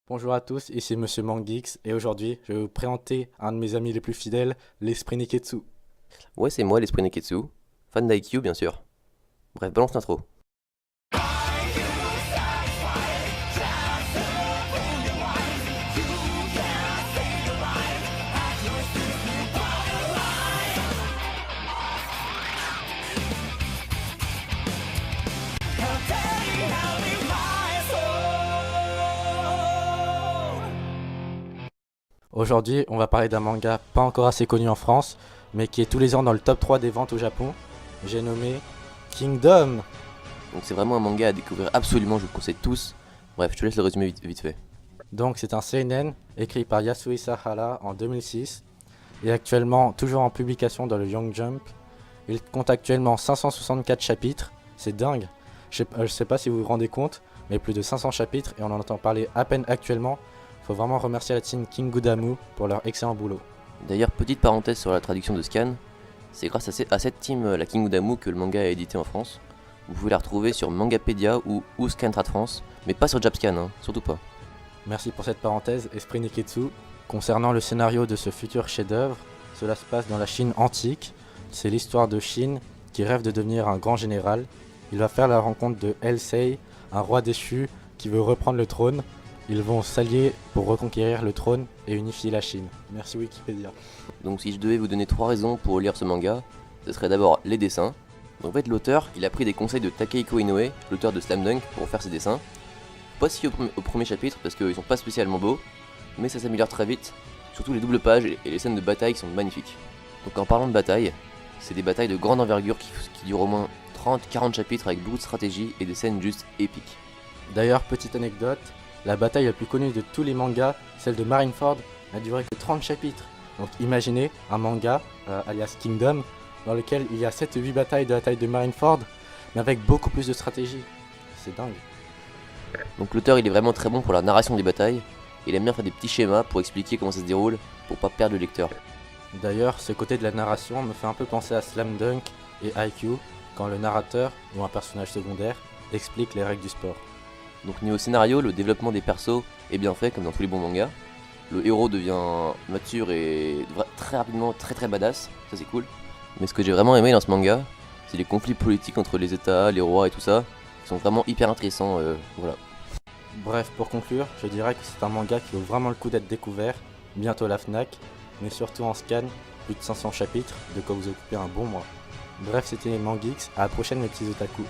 Bonjour à tous, ici Monsieur Mangix et aujourd'hui je vais vous présenter un de mes amis les plus fidèles, l'Esprit Neketsu. Ouais, c'est moi, l'Esprit Neketsu, fan d'IQ bien sûr. Bref, balance l'intro. Aujourd'hui on va parler d'un manga pas encore assez connu en France, mais qui est tous les ans dans le top 3 des ventes au Japon. J'ai nommé Kingdom. Donc c'est vraiment un manga à découvrir absolument, je vous le conseille tous. Bref, je te laisse le résumer vite fait. Donc c'est un seinen écrit par Yasuhisa Hara en 2006 et actuellement toujours en publication dans le Young Jump. Il compte actuellement 564 chapitres, c'est dingue. Je sais pas si vous vous rendez compte, mais plus de 500 chapitres et on en entend parler à peine actuellement. Faut vraiment remercier la team King Gudamu pour leur excellent boulot. D'ailleurs, petite parenthèse sur la traduction de Scan, c'est grâce à cette team, la King Udamu, que le manga est édité en France. Vous pouvez la retrouver sur Mangapedia ou Scan Trad France, mais pas sur Japscan, hein, surtout pas. Merci pour cette parenthèse, Esprit Neketsu. Concernant le scénario de ce futur chef-d'œuvre, cela se passe dans la Chine antique. C'est l'histoire de Shin qui rêve de devenir un grand général. Il va faire la rencontre de Elsei, un roi déchu qui veut reprendre le trône. Ils vont s'allier pour reconquérir le trône et unifier la Chine. Merci Wikipédia. Donc si je devais vous donner 3 raisons pour lire ce manga, ce serait d'abord les dessins. Donc en fait l'auteur, il a pris des conseils de Takehiko Inoue, l'auteur de Slam Dunk, pour faire ses dessins. Pas si au premier chapitre parce qu'ils sont pas spécialement beaux, mais ça s'améliore très vite, surtout les doubles pages et les scènes de bataille qui sont magnifiques. Donc en parlant de bataille, c'est des batailles de grande envergure qui durent au moins 30-40 chapitres avec beaucoup de stratégie et des scènes juste épiques. D'ailleurs, petite anecdote, la bataille la plus connue de tous les mangas, celle de Marineford, n'a duré que 30 chapitres. Donc imaginez un manga, alias Kingdom, dans lequel il y a 7 ou 8 batailles de la taille de Marineford, mais avec beaucoup plus de stratégie. C'est dingue. Donc l'auteur il est vraiment très bon pour la narration des batailles, il aime bien faire des petits schémas pour expliquer comment ça se déroule, pour pas perdre le lecteur. D'ailleurs, ce côté de la narration me fait un peu penser à Slam Dunk et IQ, quand le narrateur, ou un personnage secondaire, explique les règles du sport. Donc niveau scénario, le développement des persos est bien fait comme dans tous les bons mangas. Le héros devient mature et très rapidement très badass, ça c'est cool. Mais ce que j'ai vraiment aimé dans ce manga, c'est les conflits politiques entre les états, les rois et tout ça, qui sont vraiment hyper intéressants, voilà. Bref, pour conclure, je dirais que c'est un manga qui vaut vraiment le coup d'être découvert, bientôt à la FNAC, mais surtout en scan, plus de 500 chapitres, de quoi vous occuper un bon mois. Bref, c'était Mangeeks, à la prochaine mes petits otaku.